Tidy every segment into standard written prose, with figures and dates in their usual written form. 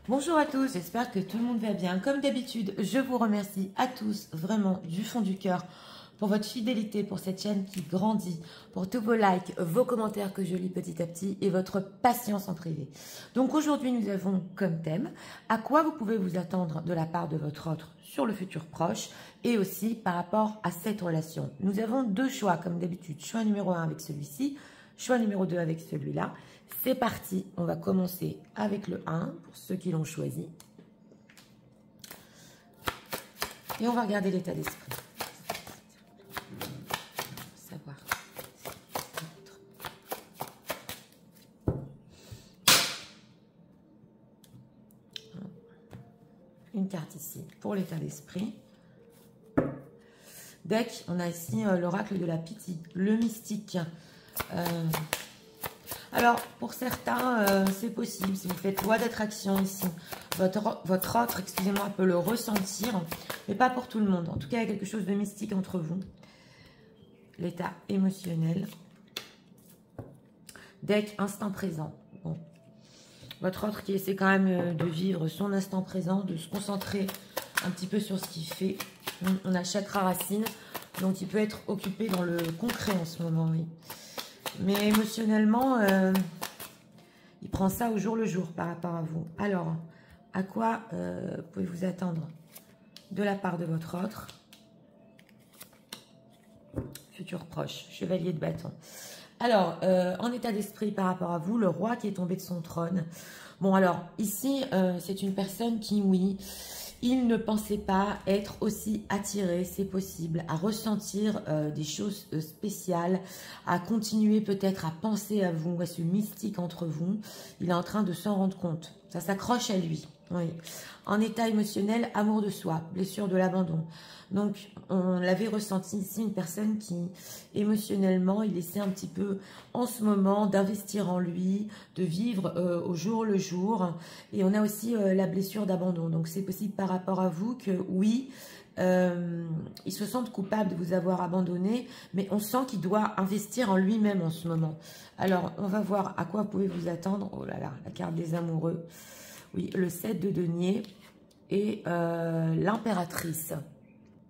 Bonjour à tous, j'espère que tout le monde va bien. Comme d'habitude, je vous remercie à tous vraiment du fond du cœur pour votre fidélité, pour cette chaîne qui grandit, pour tous vos likes, vos commentaires que je lis petit à petit et votre patience en privé. Donc aujourd'hui, nous avons comme thème à quoi vous pouvez vous attendre de la part de votre autre sur le futur proche et aussi par rapport à cette relation. Nous avons deux choix comme d'habitude, choix numéro 1 avec celui-ci, choix numéro 2 avec celui-là. C'est parti, on va commencer avec le 1 pour ceux qui l'ont choisi. Et on va regarder l'état d'esprit. Savoir. Une carte ici pour l'état d'esprit. Deck, on a ici l'oracle de la pitié, le mystique. Alors, pour certains, c'est possible, si vous faites loi d'attraction ici, votre autre, excusez-moi, peut le ressentir, mais pas pour tout le monde. En tout cas, il y a quelque chose de mystique entre vous. L'état émotionnel. Deck, instant présent. Bon. Votre autre qui essaie quand même de vivre son instant présent, de se concentrer un petit peu sur ce qu'il fait. On a chakra racine, donc il peut être occupé dans le concret en ce moment, oui. Mais émotionnellement, il prend ça au jour le jour par rapport à vous. Alors, à quoi pouvez-vous attendre de la part de votre autre? Futur proche, chevalier de bâton. Alors, en état d'esprit par rapport à vous, le roi qui est tombé de son trône. Bon, alors, ici, c'est une personne qui, oui, il ne pensait pas être aussi attiré, c'est possible, à ressentir des choses spéciales, à continuer peut-être à penser à vous, à ce mystique entre vous. Il est en train de s'en rendre compte. Ça s'accroche à lui. Oui. En état émotionnel, amour de soi, blessure de l'abandon. Donc, on l'avait ressenti ici, une personne qui, émotionnellement, il essaie un petit peu, en ce moment, d'investir en lui, de vivre au jour le jour. Et on a aussi la blessure d'abandon. Donc, c'est possible par rapport à vous que, oui, il se sente coupable de vous avoir abandonné, mais on sent qu'il doit investir en lui-même en ce moment. Alors, on va voir à quoi vous pouvez vous attendre. Oh là là, la carte des amoureux. Oui, le 7 de denier et l'impératrice.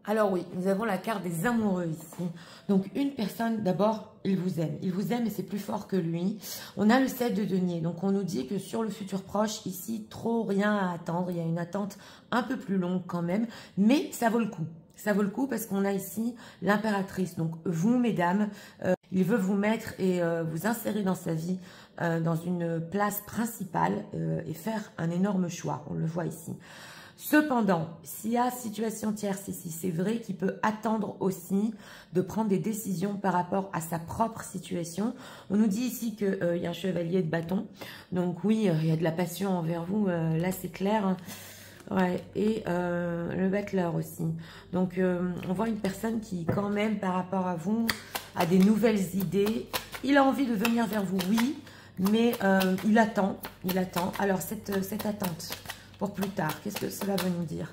Alors oui, nous avons la carte des amoureux ici. Donc une personne, d'abord, il vous aime. Il vous aime et c'est plus fort que lui. On a le 7 de denier. Donc on nous dit que sur le futur proche, ici, trop rien à attendre. Il y a une attente un peu plus longue quand même. Mais ça vaut le coup. Ça vaut le coup parce qu'on a ici l'impératrice. Donc vous, mesdames, il veut vous mettre et vous insérer dans sa vie, dans une place principale et faire un énorme choix. On le voit ici. Cependant, s'il y a situation tierce ici, c'est vrai qu'il peut attendre aussi de prendre des décisions par rapport à sa propre situation. On nous dit ici qu'il y a un chevalier de bâton. Donc oui, il y a de la passion envers vous, là c'est clair. Hein. Ouais, et le battleur aussi. Donc on voit une personne qui quand même par rapport à vous a des nouvelles idées. Il a envie de venir vers vous, oui, mais il attend. Alors cette attente pour plus tard, qu'est-ce que cela veut nous dire?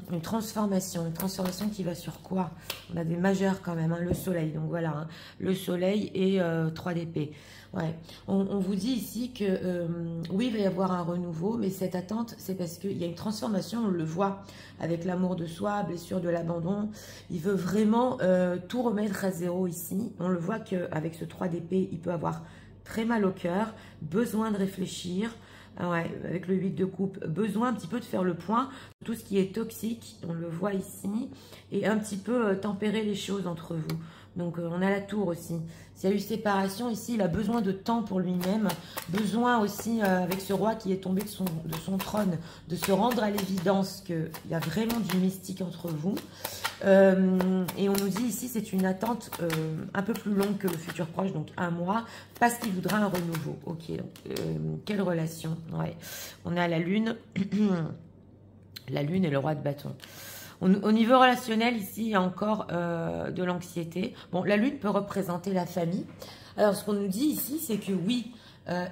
Une transformation qui va sur quoi? On a des majeurs quand même, hein, le soleil, donc voilà, hein, le soleil et 3 d'épée. Ouais. On vous dit ici que oui, il va y avoir un renouveau, mais cette attente, c'est parce qu'il y a une transformation, on le voit avec l'amour de soi, blessure de l'abandon. Il veut vraiment tout remettre à zéro ici. On le voit qu'avec ce 3 d'épée, il peut avoir très mal au cœur, besoin de réfléchir. Ouais, avec le 8 de coupe, besoin un petit peu de faire le point, tout ce qui est toxique, on le voit ici, et un petit peu tempérer les choses entre vous. Donc on a la tour aussi. S'il y a eu séparation ici, il a besoin de temps pour lui-même, besoin aussi avec ce roi qui est tombé de son trône, de se rendre à l'évidence qu'il y a vraiment du mystique entre vous. Et on nous dit ici, c'est une attente un peu plus longue que le futur proche, donc 1 mois, parce qu'il voudra un renouveau. Ok, donc quelle relation? Ouais. On a la lune, la lune et le roi de bâton. Au niveau relationnel, ici, il y a encore de l'anxiété. Bon, la lune peut représenter la famille. Alors, ce qu'on nous dit ici, c'est que oui,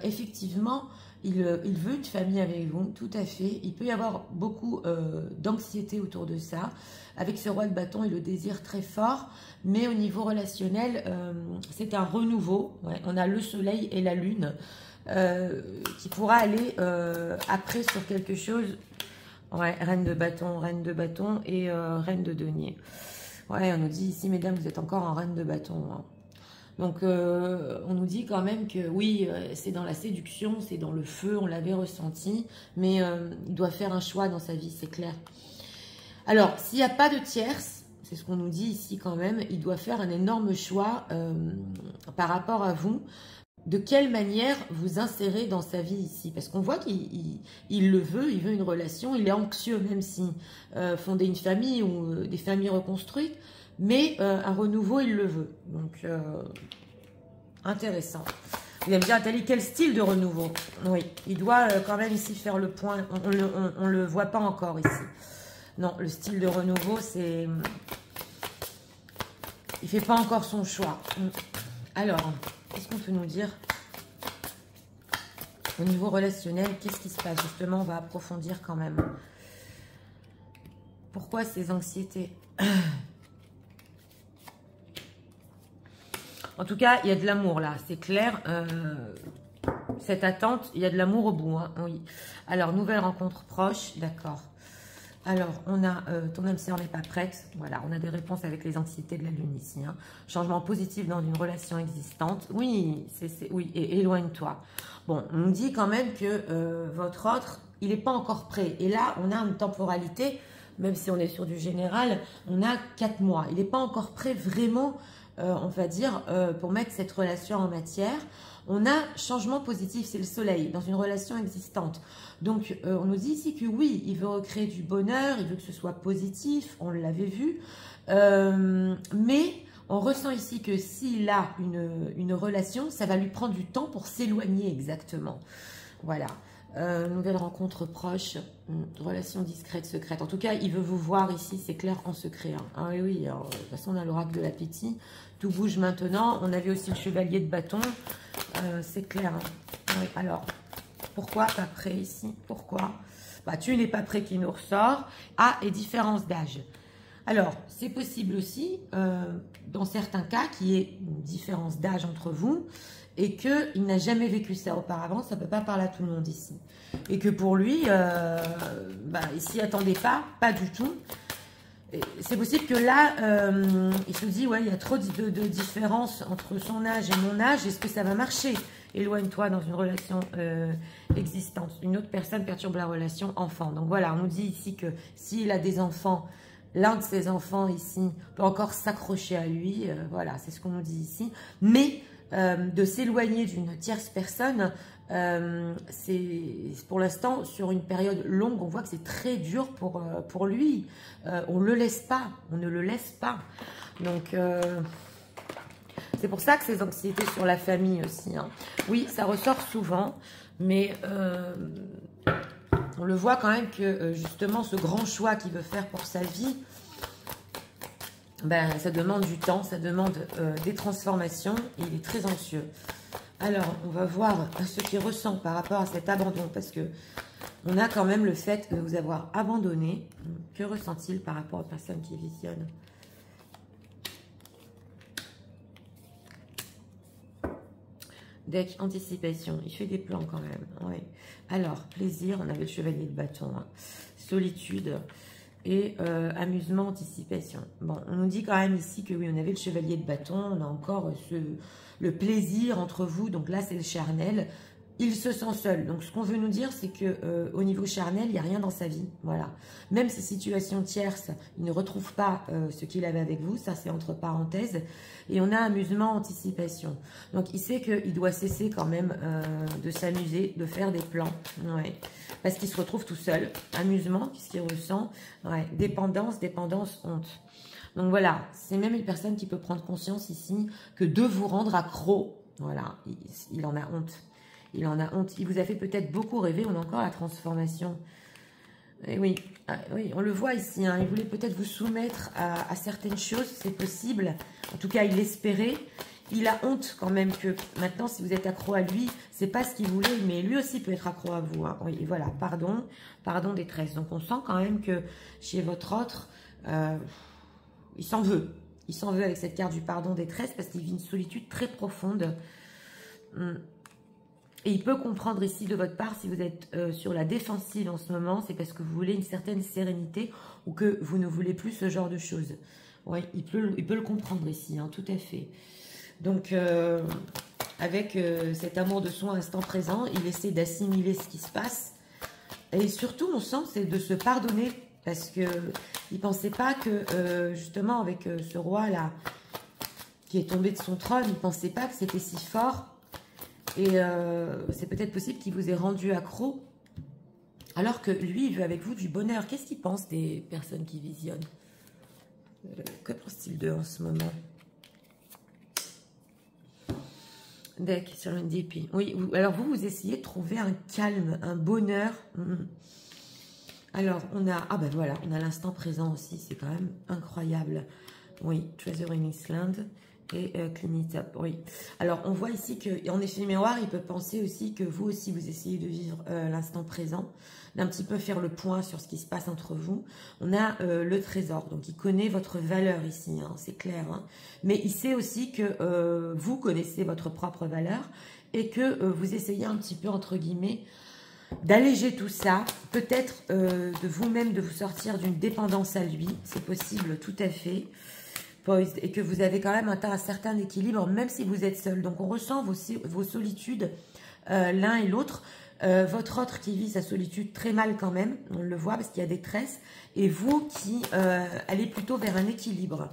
effectivement, il veut une famille avec vous, tout à fait. Il peut y avoir beaucoup d'anxiété autour de ça. Avec ce roi de bâton et le désir très fort. Mais au niveau relationnel, c'est un renouveau. Ouais, on a le soleil et la lune. qui pourra aller après sur quelque chose. Ouais, reine de bâton et reine de denier. Ouais, on nous dit ici, mesdames, vous êtes encore en reine de bâton. Hein. Donc, on nous dit quand même que oui, c'est dans la séduction, c'est dans le feu, on l'avait ressenti, mais il doit faire un choix dans sa vie, c'est clair. Alors, s'il n'y a pas de tierce, c'est ce qu'on nous dit ici quand même, il doit faire un énorme choix par rapport à vous. De quelle manière vous insérez dans sa vie ici? Parce qu'on voit qu'il le veut, il veut une relation, il est anxieux même si fonder une famille ou des familles reconstruites, mais un renouveau, il le veut. Donc, intéressant. Vous allez me dire, Nathalie, quel style de renouveau? Oui, il doit quand même ici faire le point, on ne le voit pas encore ici. Non, le style de renouveau, c'est... Il ne fait pas encore son choix. Alors... Qu'est-ce qu'on peut nous dire au niveau relationnel? Qu'est-ce qui se passe? Justement, on va approfondir quand même. Pourquoi ces anxiétés? En tout cas, il y a de l'amour là, c'est clair. Cette attente, il y a de l'amour au bout. Hein, oui. Alors, nouvelle rencontre proche, d'accord. Alors, on a ton âme sœur n'est pas prête. Voilà, on a des réponses avec les anxiétés de la lune ici. Hein. Changement positif dans une relation existante. Oui, oui, et éloigne-toi. Bon, on nous dit quand même que votre autre, il n'est pas encore prêt. Et là, on a une temporalité, même si on est sur du général, on a 4 mois. Il n'est pas encore prêt vraiment, on va dire, pour mettre cette relation en matière. On a changement positif, c'est le soleil, dans une relation existante. Donc, on nous dit ici que oui, il veut recréer du bonheur, il veut que ce soit positif, on l'avait vu. Mais on ressent ici que s'il a une relation, ça va lui prendre du temps pour s'éloigner exactement. Voilà. Nouvelle rencontre proche, relation discrète, secrète. En tout cas, il veut vous voir ici, c'est clair, en secret. Hein. Ah oui, oui, alors, de toute façon, on a l'oracle de l'appétit. Tout bouge maintenant. On avait aussi le chevalier de bâton. C'est clair. Hein. Oui, alors, pourquoi pas prêt ici? Pourquoi? Bah, tu n'es pas prêt qui nous ressort. Ah, et différence d'âge. Alors, c'est possible aussi, dans certains cas, qu'il y ait une différence d'âge entre vous et qu'il n'a jamais vécu ça auparavant. Ça ne peut pas parler à tout le monde ici. Et que pour lui, il s'y attendait pas du tout. C'est possible que là, il se dit, ouais, il y a trop de différence entre son âge et mon âge. Est-ce que ça va marcher? Éloigne-toi dans une relation existante. Une autre personne perturbe la relation enfant. Donc voilà, on nous dit ici que s'il a des enfants, l'un de ses enfants ici peut encore s'accrocher à lui. Voilà, c'est ce qu'on nous dit ici. Mais de s'éloigner d'une tierce personne, c'est pour l'instant sur une période longue, on voit que c'est très dur pour lui. On ne le laisse pas, on ne le laisse pas. Donc, c'est pour ça que ces anxiétés sur la famille aussi. Hein. Oui, ça ressort souvent, mais on le voit quand même que justement ce grand choix qu'il veut faire pour sa vie, ben, ça demande du temps, ça demande des transformations et il est très anxieux. Alors, on va voir ce qu'il ressent par rapport à cet abandon parce que on a quand même le fait de vous avoir abandonné. Que ressent-il par rapport aux personnes qui visionnent? Deck, anticipation. Il fait des plans quand même. Ouais. Alors, plaisir. On avait le chevalier de bâton. Hein. Solitude. Et amusement, anticipation. Bon, on nous dit quand même ici que oui, on avait le chevalier de bâton. On a encore le plaisir entre vous. Donc là, c'est le charnel. Il se sent seul. Donc, ce qu'on veut nous dire, c'est que au niveau charnel, il n'y a rien dans sa vie. Voilà. Même ces situations tierces, il ne retrouve pas ce qu'il avait avec vous. Ça, c'est entre parenthèses. Et on a amusement, anticipation. Donc, il sait qu'il doit cesser quand même de s'amuser, de faire des plans. Ouais. Parce qu'il se retrouve tout seul. Amusement, qu'est-ce qu'il ressent? Ouais. Dépendance, honte. Donc, voilà. C'est même une personne qui peut prendre conscience ici que de vous rendre accro, voilà, il en a honte. Il en a honte. Il vous a fait peut-être beaucoup rêver. On a encore la transformation. Et oui, oui, on le voit ici. Hein. Il voulait peut-être vous soumettre à certaines choses. C'est possible. En tout cas, il l'espérait. Il a honte quand même que maintenant, si vous êtes accro à lui, c'est pas ce qu'il voulait. Mais lui aussi peut être accro à vous. Hein. Oui, voilà, pardon. Pardon, détresse. Donc, on sent quand même que chez votre autre, il s'en veut. Il s'en veut avec cette carte du pardon, détresse parce qu'il vit une solitude très profonde. Et il peut comprendre ici de votre part, si vous êtes sur la défensive en ce moment, c'est parce que vous voulez une certaine sérénité ou que vous ne voulez plus ce genre de choses. Oui, il peut le comprendre ici, hein, tout à fait. Donc, avec cet amour de soi instant présent, il essaie d'assimiler ce qui se passe. Et surtout, on sent, c'est de se pardonner parce que il ne pensait pas que, justement, avec ce roi-là, qui est tombé de son trône, il ne pensait pas que c'était si fort. Et c'est peut-être possible qu'il vous ait rendu accro, alors que lui, il veut avec vous du bonheur. Qu'est-ce qu'il pense des personnes qui visionnent? Que pense-t-il d'eux en ce moment? Deck sur une DP. Oui, alors vous essayez de trouver un calme, un bonheur. Alors, on a... Ah ben voilà, on a l'instant présent aussi, c'est quand même incroyable. Oui, Treasure in Island et Clean It Up, oui. Alors, on voit ici qu'en effet miroir, il peut penser aussi que vous aussi, vous essayez de vivre l'instant présent, d'un petit peu faire le point sur ce qui se passe entre vous. On a le trésor, donc il connaît votre valeur ici, hein, c'est clair. Hein. Mais il sait aussi que vous connaissez votre propre valeur et que vous essayez un petit peu, entre guillemets, d'alléger tout ça, peut-être de vous-même de vous sortir d'une dépendance à lui, c'est possible tout à fait, poised, et que vous avez quand même atteint un certain équilibre, même si vous êtes seul. Donc on ressent vos solitudes l'un et l'autre, votre autre qui vit sa solitude très mal quand même, on le voit parce qu'il y a des tresses, et vous qui allez plutôt vers un équilibre.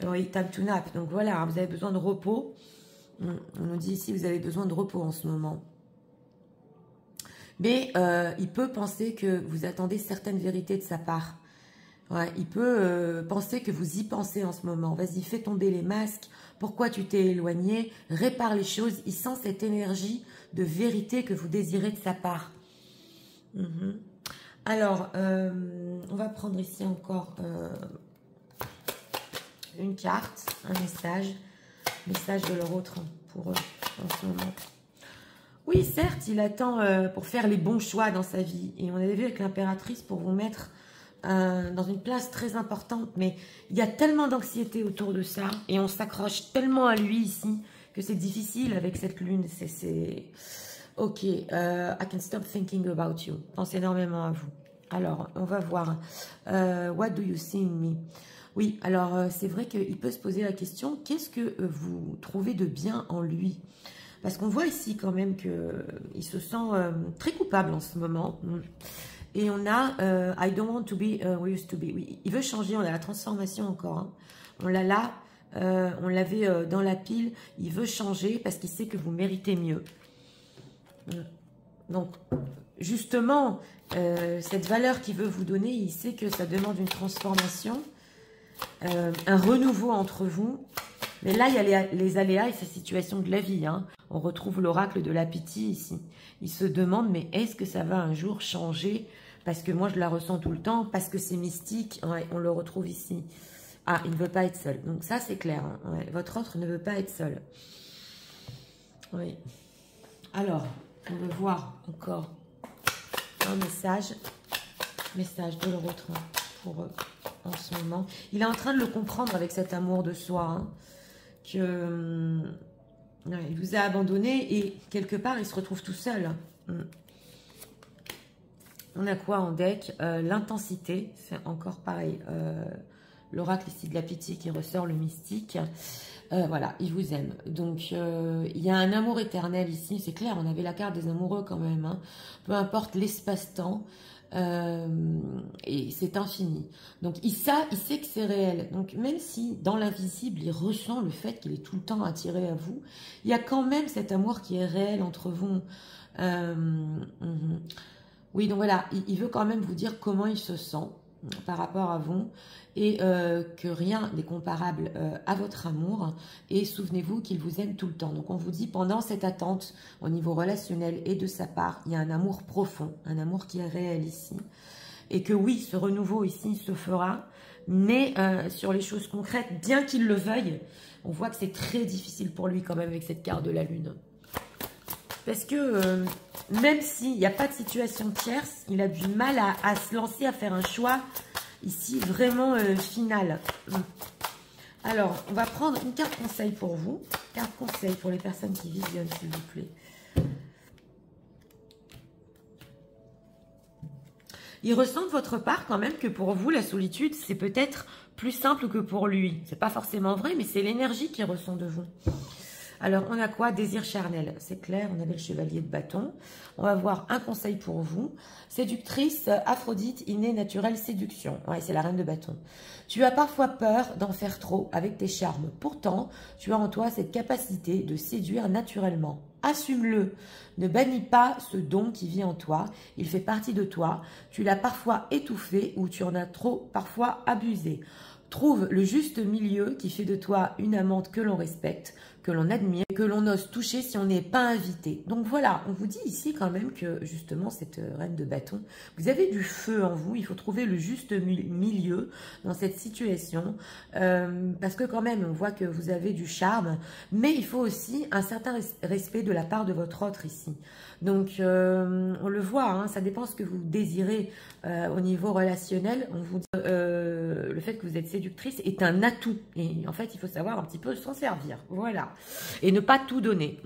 Oui, time to nap, donc voilà, vous avez besoin de repos, on nous dit ici vous avez besoin de repos en ce moment. Mais il peut penser que vous attendez certaines vérités de sa part. Ouais, il peut penser que vous y pensez en ce moment. Vas-y, fais tomber les masques. Pourquoi tu t'es éloigné? Répare les choses. Il sent cette énergie de vérité que vous désirez de sa part. Alors, on va prendre ici encore une carte, un message. Message de leur autre pour eux en ce moment. Oui, certes, il attend pour faire les bons choix dans sa vie. Et on avait vu avec l'impératrice pour vous mettre dans une place très importante. Mais il y a tellement d'anxiété autour de ça. Et on s'accroche tellement à lui ici que c'est difficile avec cette lune. C'est ok, I can stop thinking about you. Pense énormément à vous. Alors, on va voir. What do you see in me? Oui, alors c'est vrai qu'il peut se poser la question, qu'est-ce que vous trouvez de bien en lui? Parce qu'on voit ici quand même qu'il se sent très coupable en ce moment. Et on a I don't want to be we used to be. Oui, il veut changer, on a la transformation encore. Hein. On l'a là, on l'avait dans la pile. Il veut changer parce qu'il sait que vous méritez mieux. Donc, justement, cette valeur qu'il veut vous donner, il sait que ça demande une transformation, un renouveau entre vous. Mais là, il y a les aléas et ces situations de la vie. Hein. On retrouve l'oracle de la pitié ici. Il se demande, mais est-ce que ça va un jour changer? Parce que moi, je la ressens tout le temps, parce que c'est mystique. Ouais, on le retrouve ici. Ah, il ne veut pas être seul. Donc ça, c'est clair. Hein. Ouais, votre autre ne veut pas être seul. Oui. Alors, on veut voir encore un message. Message de leur autre pour eux en ce moment. Il est en train de le comprendre avec cet amour de soi. Hein. Il vous a abandonné et quelque part il se retrouve tout seul. On a quoi en deck? L'intensité, c'est encore pareil. L'oracle ici de la pitié qui ressort, le mystique. Voilà, il vous aime. Donc il y a un amour éternel ici, c'est clair, on avait la carte des amoureux quand même. Hein. Peu importe l'espace-temps. Et c'est infini. Donc il sait que c'est réel. Donc même si dans l'invisible il ressent le fait qu'il est tout le temps attiré à vous, il y a quand même cet amour qui est réel entre vous. Oui, donc voilà, il veut quand même vous dire comment il se sent par rapport à vous et que rien n'est comparable à votre amour. Et souvenez-vous qu'il vous aime tout le temps. Donc on vous dit pendant cette attente au niveau relationnel et de sa part, il y a un amour profond, un amour qui est réel ici. Et que oui, ce renouveau ici se fera, mais sur les choses concrètes, bien qu'il le veuille, on voit que c'est très difficile pour lui quand même avec cette carte de la lune. Parce que même s'il n'y a pas de situation tierce, il a du mal à se lancer, à faire un choix ici vraiment final. Alors, on va prendre une carte conseil pour vous. Carte conseil pour les personnes qui visionnent, s'il vous plaît. Il ressent de votre part quand même que pour vous, la solitude, c'est peut-être plus simple que pour lui. C'est pas forcément vrai, mais c'est l'énergie qu'il ressent de vous. Alors, on a quoi? Désir charnel. C'est clair, on avait le chevalier de bâton. On va voir un conseil pour vous. Séductrice, Aphrodite, innée, naturelle, séduction. Ouais, c'est la reine de bâton. Tu as parfois peur d'en faire trop avec tes charmes. Pourtant, tu as en toi cette capacité de séduire naturellement. Assume-le. Ne bannis pas ce don qui vit en toi. Il fait partie de toi. Tu l'as parfois étouffé ou tu en as trop parfois abusé. Trouve le juste milieu qui fait de toi une amante que l'on respecte, que l'on admire, que l'on ose toucher si on n'est pas invité. Donc voilà, on vous dit ici quand même que justement cette reine de bâton, vous avez du feu en vous, il faut trouver le juste milieu dans cette situation, parce que quand même on voit que vous avez du charme, mais il faut aussi un certain respect de la part de votre autre ici. Donc on le voit, hein, ça dépend ce que vous désirez au niveau relationnel. On vous dit le fait que vous êtes séductrice est un atout. Et en fait, il faut savoir un petit peu s'en servir. Voilà. Et ne pas tout donner.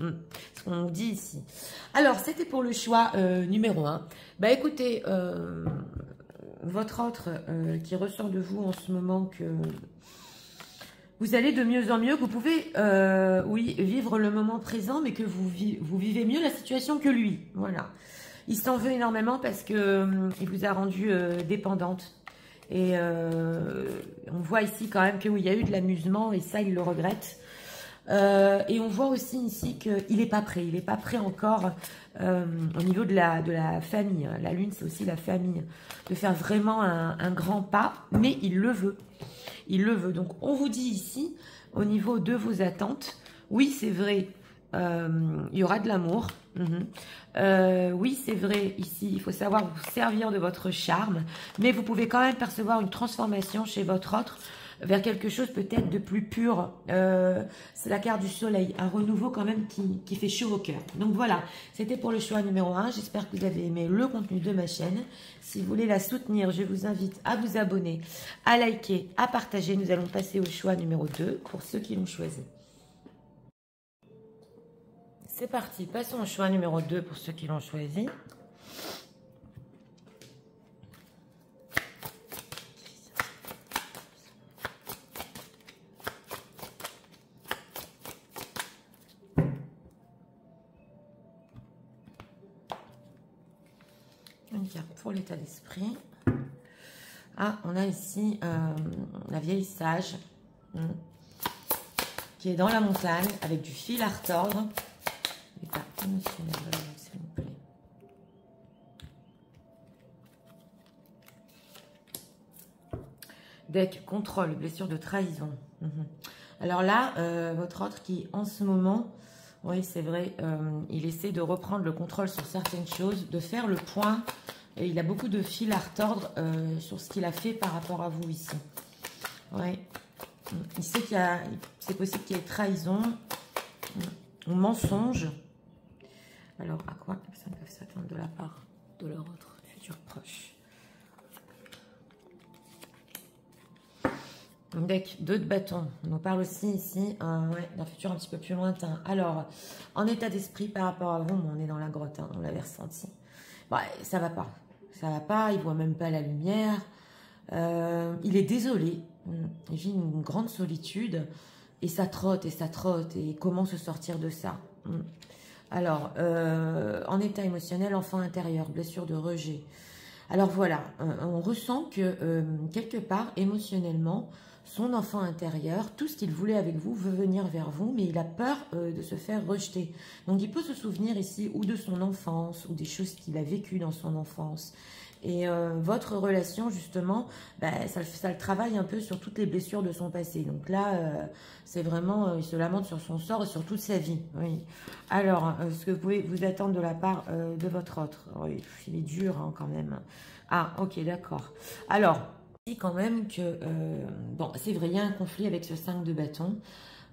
Ce qu'on dit ici. Alors, c'était pour le choix numéro 1. Bah écoutez, votre autre qui ressort de vous en ce moment que vous allez de mieux en mieux, que vous pouvez, oui, vivre le moment présent, mais que vous vivez mieux la situation que lui. Voilà. Il s'en veut énormément parce que il vous a rendu dépendante. Et on voit ici quand même qu'il y a eu de l'amusement et ça, il le regrette. Et on voit aussi ici qu'il n'est pas prêt. Il n'est pas prêt encore au niveau de la famille. La lune, c'est aussi la famille. De faire vraiment un grand pas, mais il le veut. Il le veut. Donc, on vous dit ici, au niveau de vos attentes, oui, c'est vrai, il y aura de l'amour. Oui, c'est vrai, ici, il faut savoir vous servir de votre charme, mais vous pouvez quand même percevoir une transformation chez votre autre vers quelque chose peut-être de plus pur. C'est la carte du soleil, un renouveau quand même qui fait chaud au cœur. Donc voilà, c'était pour le choix numéro 1. J'espère que vous avez aimé le contenu de ma chaîne. Si vous voulez la soutenir, je vous invite à vous abonner, à liker, à partager. Nous allons passer au choix numéro 2 pour ceux qui l'ont choisi. C'est parti, passons au choix numéro 2 pour ceux qui l'ont choisi. Une carte pour l'état d'esprit. Ah, on a ici la vieille sage qui est dans la montagne avec du fil à retordre. S'il vous plaît. Deck, contrôle, blessure de trahison. Alors là, votre autre qui, en ce moment, oui, c'est vrai, il essaie de reprendre le contrôle sur certaines choses, de faire le point, et il a beaucoup de fil à retordre sur ce qu'il a fait par rapport à vous ici. Oui, il sait qu'il y a, c'est possible qu'il y ait trahison, ou mensonge. Alors, à quoi les personnes peuvent s'attendre de la part de leur autre futur proche? Deck, 2 de bâton. On nous parle aussi ici d'un futur un petit peu plus lointain. Alors, en état d'esprit par rapport à vous, on est dans la grotte, hein, on l'avait ressenti. Bon, ça va pas. Ça va pas, il voit même pas la lumière. Il est désolé. Il vit une grande solitude. Et ça trotte, et ça trotte. Et comment se sortir de ça? Alors, en état émotionnel, enfant intérieur, blessure de rejet. Alors voilà, on ressent que quelque part, émotionnellement, son enfant intérieur, tout ce qu'il voulait avec vous, veut venir vers vous, mais il a peur de se faire rejeter. Donc il peut se souvenir ici ou de son enfance, ou des choses qu'il a vécues dans son enfance. Et votre relation, justement, ça le travaille un peu sur toutes les blessures de son passé. Donc là, c'est vraiment, il se lamente sur son sort et sur toute sa vie. Oui. Alors, ce que vous pouvez vous attendre de la part de votre autre. Oui, il est dur hein, quand même. Ah, ok, d'accord. Alors, dit quand même que, bon, c'est vrai, il y a un conflit avec ce 5 de bâton.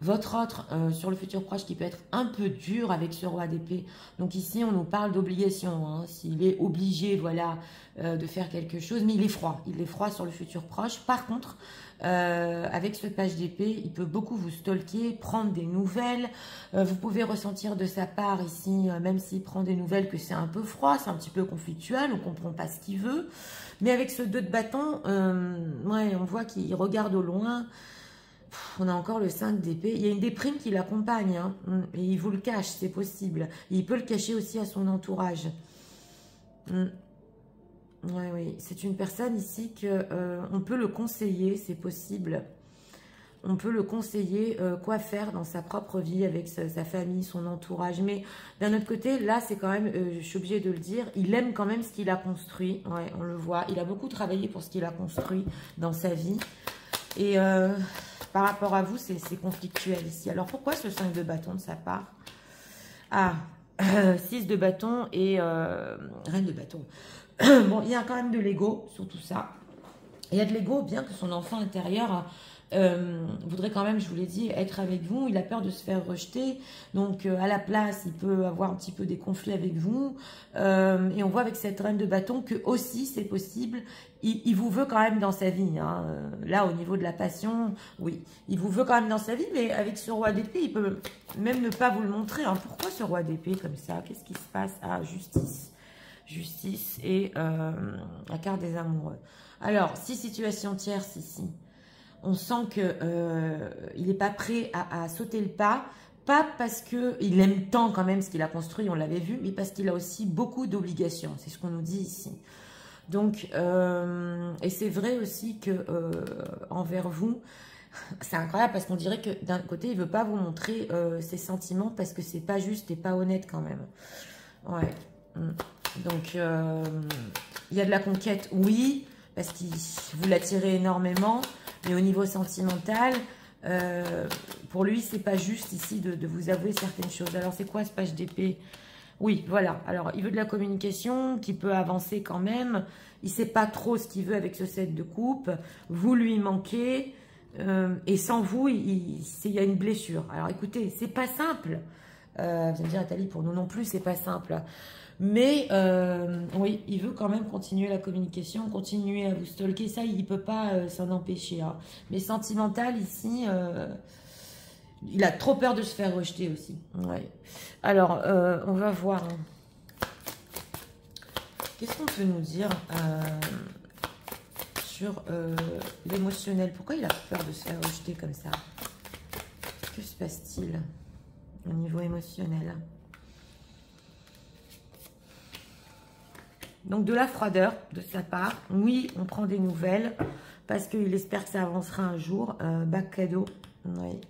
Votre autre, sur le futur proche, qui peut être un peu dur avec ce roi d'épée. Donc ici, on nous parle d'obligation. Hein, s'il est obligé, voilà, de faire quelque chose. Mais il est froid. Il est froid sur le futur proche. Par contre, avec ce page d'épée, il peut beaucoup vous stalker, prendre des nouvelles. Vous pouvez ressentir de sa part ici, même s'il prend des nouvelles, que c'est un peu froid, c'est un petit peu conflictuel, on ne comprend pas ce qu'il veut. Mais avec ce 2 de bâton, ouais, on voit qu'il regarde au loin. On a encore le 5 d'épée. Il y a une déprime qui l'accompagne. Hein, et il vous le cache, c'est possible. Et il peut le cacher aussi à son entourage. Oui, oui. C'est une personne ici que on peut le conseiller, c'est possible. On peut le conseiller quoi faire dans sa propre vie avec sa famille, son entourage. Mais d'un autre côté, là, c'est quand même, je suis obligée de le dire, il aime quand même ce qu'il a construit. Ouais, on le voit. Il a beaucoup travaillé pour ce qu'il a construit dans sa vie. Et par rapport à vous, c'est conflictuel ici. Alors, pourquoi ce 5 de bâton de sa part? Ah, 6 de bâton et reine de bâton. Bon, il y a quand même de l'ego sur tout ça. Il y a de l'ego, bien que son enfant intérieur voudrait quand même, je vous l'ai dit, être avec vous. Il a peur de se faire rejeter. Donc, à la place, il peut avoir un petit peu des conflits avec vous. Et on voit avec cette reine de bâton que aussi, c'est possible. Il vous veut quand même dans sa vie. Hein. Là, au niveau de la passion, oui. Il vous veut quand même dans sa vie, mais avec ce roi d'épée, il peut même ne pas vous le montrer. Hein. Pourquoi ce roi d'épée comme ça? Qu'est-ce qui se passe? Ah, justice. Justice et la carte des amoureux. Alors, 6 situations tierces ici. On sent que il n'est pas prêt à sauter le pas. Pas parce qu'il aime tant quand même ce qu'il a construit, on l'avait vu, mais parce qu'il a aussi beaucoup d'obligations. C'est ce qu'on nous dit ici. Donc, et c'est vrai aussi que envers vous, c'est incroyable parce qu'on dirait que d'un côté, il ne veut pas vous montrer ses sentiments parce que c'est pas juste et pas honnête quand même. Ouais. Donc, il y a de la conquête, oui, parce qu'il vous l'attirez énormément, mais au niveau sentimental, pour lui, c'est pas juste ici de vous avouer certaines choses. Alors, c'est quoi ce page d'épée? Oui, voilà. Alors, il veut de la communication qui peut avancer quand même. Il ne sait pas trop ce qu'il veut avec ce 7 de coupe. Vous lui manquez. Et sans vous, il y a une blessure. Alors, écoutez, c'est pas simple. Vous allez me dire, Nathalie, pour nous non plus, c'est pas simple. Mais, oui, il veut quand même continuer la communication, continuer à vous stalker. Ça, il ne peut pas s'en empêcher. Hein. Mais sentimental, ici... il a trop peur de se faire rejeter aussi. Ouais. Alors, on va voir. Qu'est-ce qu'on peut nous dire sur l'émotionnel? Pourquoi il a peur de se faire rejeter comme ça? Que se passe-t-il au niveau émotionnel? Donc, de la froideur de sa part. Oui, on prend des nouvelles parce qu'il espère que ça avancera un jour. Bac cadeau. Oui.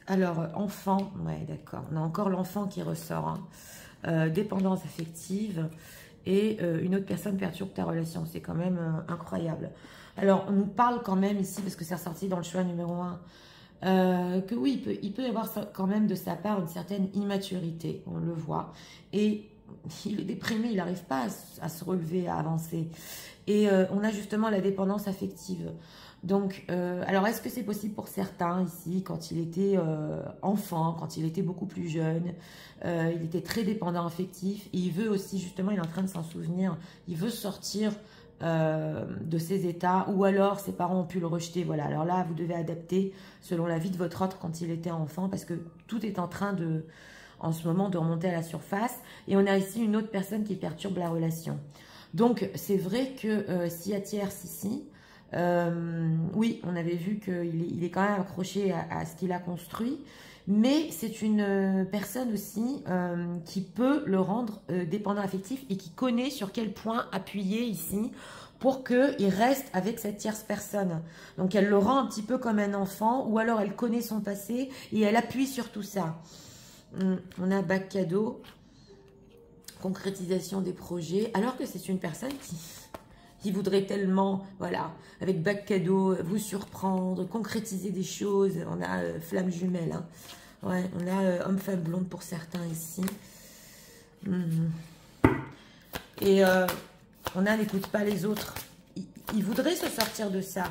Alors, enfant, ouais, d'accord. On a encore l'enfant qui ressort. Hein. Dépendance affective et une autre personne perturbe ta relation. C'est quand même incroyable. Alors, on nous parle quand même ici, parce que c'est ressorti dans le choix numéro 1, que oui, il peut y avoir quand même de sa part une certaine immaturité. On le voit. Et il est déprimé, il n'arrive pas à se relever, à avancer. Et on a justement la dépendance affective. Donc, alors est-ce que c'est possible pour certains ici, quand il était enfant, quand il était beaucoup plus jeune, il était très dépendant affectif, et il veut aussi, justement, il est en train de s'en souvenir, il veut sortir de ses états, ou alors ses parents ont pu le rejeter, voilà. Alors là, vous devez adapter selon la vie de votre autre quand il était enfant, parce que tout est en train de, en ce moment, de remonter à la surface, et on a ici une autre personne qui perturbe la relation. Donc, c'est vrai que s'il y a tierce ici, oui, on avait vu qu'il est quand même accroché à ce qu'il a construit, mais c'est une personne aussi qui peut le rendre dépendant affectif et qui connaît sur quel point appuyer ici pour qu'il reste avec cette tierce personne. Donc, elle le rend un petit peu comme un enfant, ou alors elle connaît son passé et elle appuie sur tout ça. On a bac cadeau, concrétisation des projets, alors que c'est une personne qui voudrait tellement, voilà, avec bac cadeau, vous surprendre, concrétiser des choses. On a flamme jumelle, hein. Ouais, on a homme-femme blonde pour certains ici. Et on a n'écoute pas les autres. Il voudrait se sortir de ça.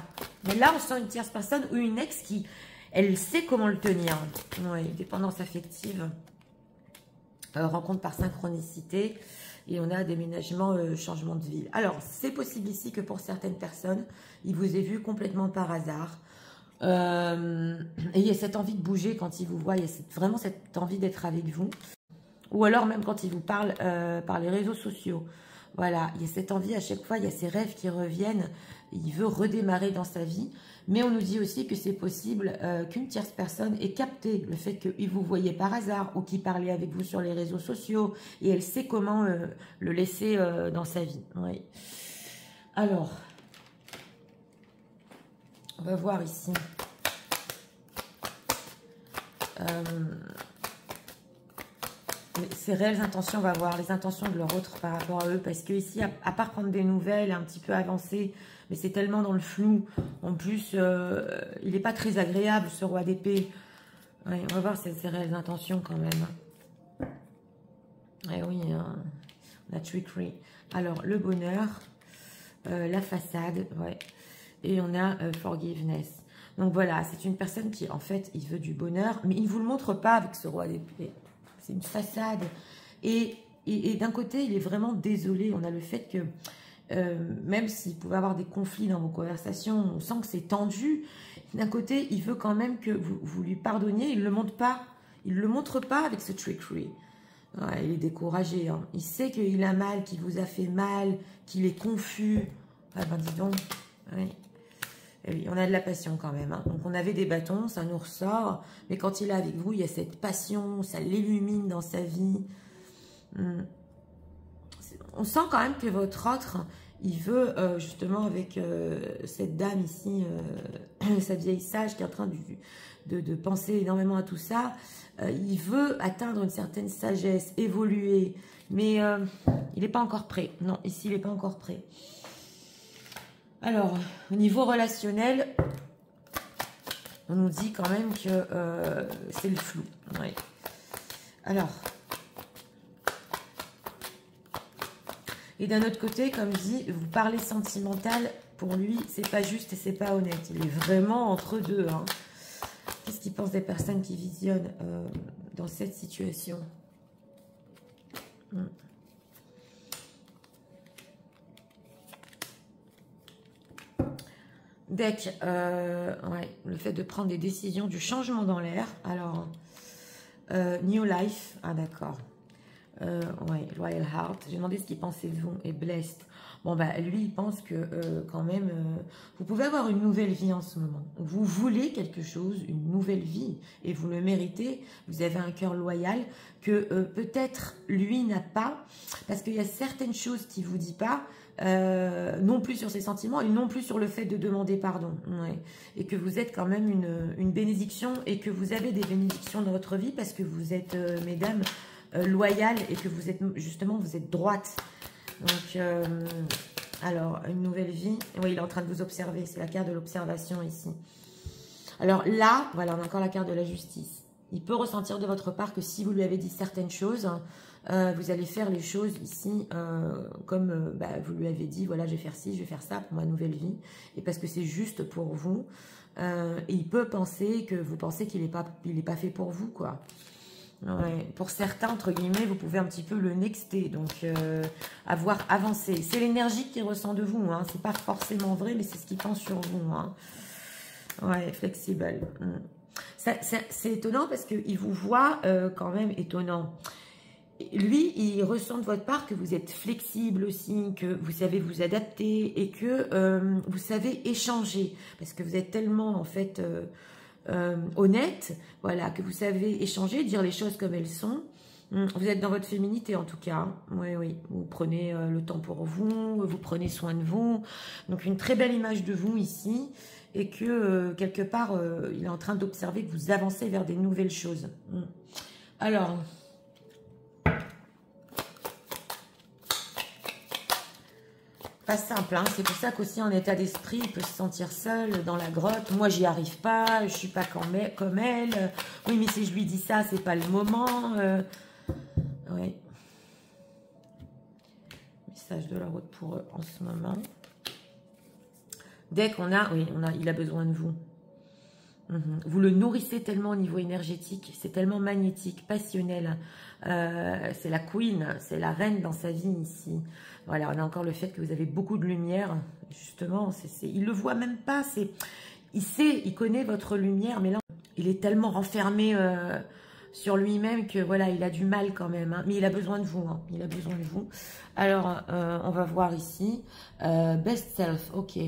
Mais là, on sent une tierce personne ou une ex qui Elle sait comment le tenir. Oui, dépendance affective. Rencontre par synchronicité. Et on a déménagement, changement de ville. Alors, c'est possible ici que pour certaines personnes, il vous ait vu complètement par hasard. Et il y a cette envie de bouger quand il vous voit. Il y a vraiment cette envie d'être avec vous. Ou alors même quand il vous parle par les réseaux sociaux. Voilà, il y a cette envie à chaque fois, il y a ces rêves qui reviennent. Il veut redémarrer dans sa vie. Mais on nous dit aussi que c'est possible qu'une tierce personne ait capté le fait qu'il vous voyait par hasard ou qu'il parlait avec vous sur les réseaux sociaux. Et elle sait comment le laisser dans sa vie. Oui. Alors, on va voir ici. Ses réelles intentions, on va voir les intentions de leur autre par rapport à eux. Parce que ici, à part prendre des nouvelles, un petit peu avancer, mais c'est tellement dans le flou. En plus, il n'est pas très agréable, ce roi d'épée. Ouais, on va voir ses réelles intentions quand même. Et oui, la trickery. Alors, le bonheur, la façade, ouais. Et on a forgiveness. Donc voilà, c'est une personne qui, en fait, il veut du bonheur, mais il ne vous le montre pas avec ce roi d'épée. C'est une façade. Et d'un côté, il est vraiment désolé. On a le fait que, même s'il pouvait avoir des conflits dans vos conversations, on sent que c'est tendu. D'un côté, il veut quand même que vous lui pardonniez. Il ne le montre pas. Il ne le montre pas avec ce trickery. Ouais, il est découragé. Hein. Il sait qu'il a mal, qu'il vous a fait mal, qu'il est confus. Ah ben dis donc. Oui. Et oui, on a de la passion quand même. Hein. Donc on avait des bâtons, ça nous ressort. Mais quand il est avec vous, il y a cette passion, ça l'illumine dans sa vie. On sent quand même que votre autre, il veut justement avec cette dame ici, cette vieille sage qui est en train de penser énormément à tout ça. Il veut atteindre une certaine sagesse, évoluer. Mais il n'est pas encore prêt. Non, ici, il n'est pas encore prêt. Alors, au niveau relationnel, on nous dit quand même que c'est le flou. Ouais. Alors, et d'un autre côté, comme je dis, vous parlez sentimental, pour lui, c'est pas juste et c'est pas honnête. Il est vraiment entre deux. Hein. Qu'est-ce qu'il pense des personnes qui visionnent dans cette situation? Deck, ouais, le fait de prendre des décisions, du changement dans l'air. Alors, New Life, ah d'accord. Ouais, Royal Heart. J'ai demandé ce qu'il pensait de vous et Blessed. Bon, bah, lui, il pense que quand même, vous pouvez avoir une nouvelle vie en ce moment. Vous voulez quelque chose, une nouvelle vie, et vous le méritez. Vous avez un cœur loyal que peut-être lui n'a pas, parce qu'il y a certaines choses qu'il ne vous dit pas, non plus sur ses sentiments et non plus sur le fait de demander pardon. Ouais. Et que vous êtes quand même une bénédiction et que vous avez des bénédictions dans votre vie parce que vous êtes, mesdames, loyale et que vous êtes justement, vous êtes droite. Donc, alors, une nouvelle vie. Oui, il est en train de vous observer. C'est la carte de l'observation ici. Alors là, voilà, on a encore la carte de la justice. Il peut ressentir de votre part que si vous lui avez dit certaines choses, vous allez faire les choses ici comme bah, vous lui avez dit, voilà, je vais faire ci, je vais faire ça pour ma nouvelle vie. Et parce que c'est juste pour vous. Et il peut penser que vous pensez qu'il n'est pas fait pour vous, quoi. Ouais. Pour certains, entre guillemets, vous pouvez un petit peu le nexter, donc avoir avancé. C'est l'énergie qu'il ressent de vous, hein. C'est pas forcément vrai, mais c'est ce qu'il pense sur vous. Hein. Ouais, flexible. C'est étonnant parce qu'il vous voit quand même étonnant. Lui, il ressent de votre part que vous êtes flexible aussi, que vous savez vous adapter et que vous savez échanger. Parce que vous êtes tellement, en fait... honnête, voilà, que vous savez échanger, dire les choses comme elles sont. Vous êtes dans votre féminité en tout cas. Oui, oui. Vous prenez le temps pour vous, vous prenez soin de vous. Donc une très belle image de vous ici et que quelque part il est en train d'observer que vous avancez vers des nouvelles choses. Alors... Pas simple, hein. C'est pour ça qu'aussi en état d'esprit, il peut se sentir seul dans la grotte. Moi, j'y arrive pas, je suis pas comme elle. Oui, mais si je lui dis ça, c'est pas le moment. Oui. Message de la route pour eux en ce moment. Dès qu'on a, oui, il a besoin de vous. Vous le nourrissez tellement au niveau énergétique, c'est tellement magnétique, passionnel. C'est la queen, c'est la reine dans sa vie ici. Voilà, on a encore le fait que vous avez beaucoup de lumière, justement. Il le voit même pas, il sait, il connaît votre lumière, mais là, il est tellement renfermé sur lui-même que voilà, il a du mal quand même. Hein. Mais il a besoin de vous, hein. Il a besoin de vous. Alors, on va voir ici. Best self, ok.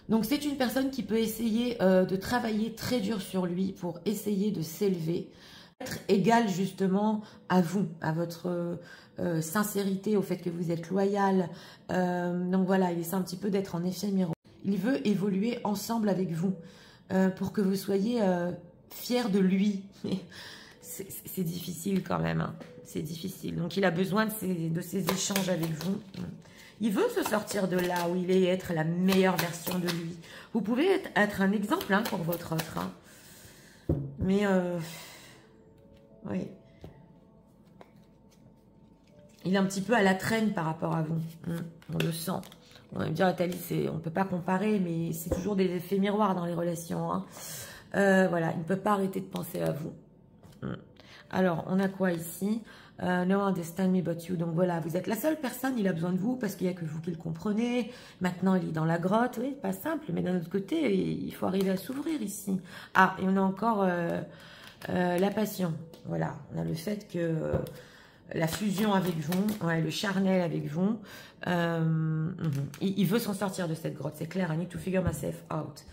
Donc, c'est une personne qui peut essayer de travailler très dur sur lui pour essayer de s'élever, être égal justement à vous, à votre sincérité, au fait que vous êtes loyal. Donc, voilà, il essaie un petit peu d'être en éphémère. Il veut évoluer ensemble avec vous pour que vous soyez fiers de lui. C'est difficile quand même, hein. C'est difficile. Donc, il a besoin de ces échanges avec vous. Il veut se sortir de là où il est et être la meilleure version de lui. Vous pouvez être un exemple hein, pour votre autre. Hein. Mais, oui. Il est un petit peu à la traîne par rapport à vous. On le sent. On va me dire, Nathalie, on ne peut pas comparer, mais c'est toujours des effets miroirs dans les relations. Hein. Voilà, il ne peut pas arrêter de penser à vous. Alors, on a quoi ici? No understand me but you. Donc voilà, vous êtes la seule personne, il a besoin de vous parce qu'il n'y a que vous qui le comprenez. Maintenant, il est dans la grotte. Oui, pas simple, mais d'un autre côté, il faut arriver à s'ouvrir ici. Ah, et on a encore la passion. Voilà, on a le fait que la fusion avec vous, ouais, le charnel avec vous. Il veut s'en sortir de cette grotte, c'est clair. I need to figure myself out.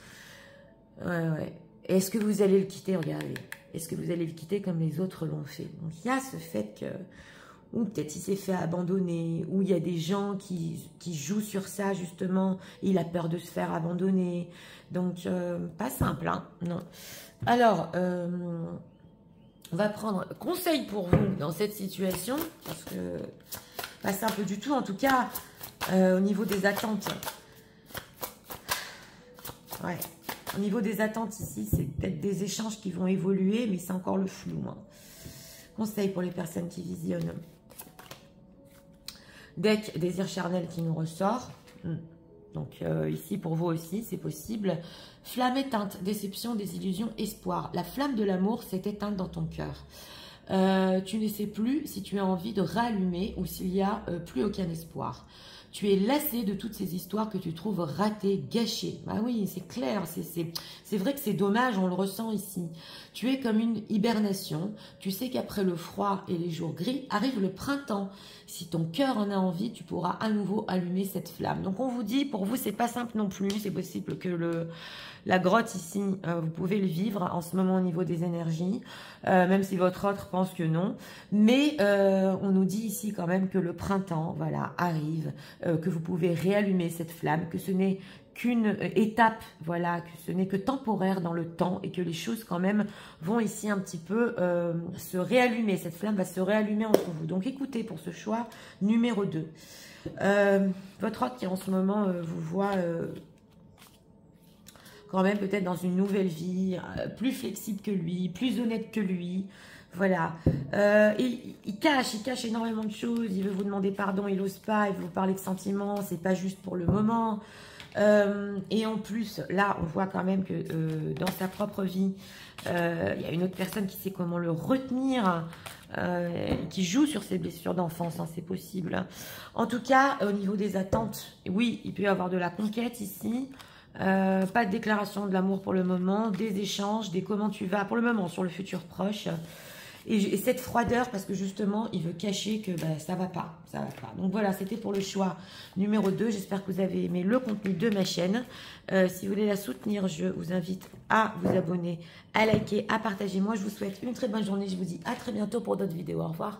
Ouais, ouais. Est-ce que vous allez le quitter? Regardez. Est-ce que vous allez le quitter comme les autres l'ont fait? Donc, il y a ce fait que, ou peut-être il s'est fait abandonner, ou il y a des gens qui jouent sur ça, justement. Il a peur de se faire abandonner. Donc, pas simple, hein? Non. Alors, on va prendre conseil pour vous dans cette situation, parce que pas simple du tout, en tout cas, au niveau des attentes. Ouais. Au niveau des attentes ici, c'est peut-être des échanges qui vont évoluer, mais c'est encore le flou. Hein. Conseil pour les personnes qui visionnent. Deck désir charnel qui nous ressort. Donc ici pour vous aussi, c'est possible. Flamme éteinte, déception, désillusion, espoir. La flamme de l'amour s'est éteinte dans ton cœur. Tu ne sais plus si tu as envie de rallumer ou s'il n'y a plus aucun espoir. Tu es lassé de toutes ces histoires que tu trouves ratées, gâchées. Bah oui, c'est clair, c'est vrai que c'est dommage, on le ressent ici. Tu es comme une hibernation. Tu sais qu'après le froid et les jours gris, arrive le printemps. Si ton cœur en a envie, tu pourras à nouveau allumer cette flamme. Donc on vous dit, pour vous, c'est pas simple non plus. C'est possible que la grotte ici, vous pouvez le vivre en ce moment au niveau des énergies, même si votre autre pense que non. Mais on nous dit ici quand même que le printemps, voilà, arrive, que vous pouvez réallumer cette flamme, que ce n'est qu'une étape, voilà, que ce n'est que temporaire dans le temps et que les choses quand même vont ici un petit peu se réallumer. Cette flamme va se réallumer entre vous. Donc écoutez pour ce choix numéro 2. Votre autre qui en ce moment vous voit quand même peut-être dans une nouvelle vie, plus flexible que lui, plus honnête que lui. Voilà. Il cache énormément de choses. Il veut vous demander pardon, il n'ose pas. Il veut vous parler de sentiments. C'est pas juste pour le moment. Et en plus, là, on voit quand même que dans sa propre vie, il y a une autre personne qui sait comment le retenir, qui joue sur ses blessures d'enfance, hein, c'est possible. En tout cas, au niveau des attentes, oui, il peut y avoir de la conquête ici. Pas de déclaration de l'amour pour le moment, des échanges, des comment tu vas pour le moment sur le futur proche. Et cette froideur parce que justement, il veut cacher que bah, ça va pas. Donc voilà, c'était pour le choix numéro 2. J'espère que vous avez aimé le contenu de ma chaîne. Si vous voulez la soutenir, je vous invite à vous abonner, à liker, à partager. Moi, je vous souhaite une très bonne journée. Je vous dis à très bientôt pour d'autres vidéos. Au revoir.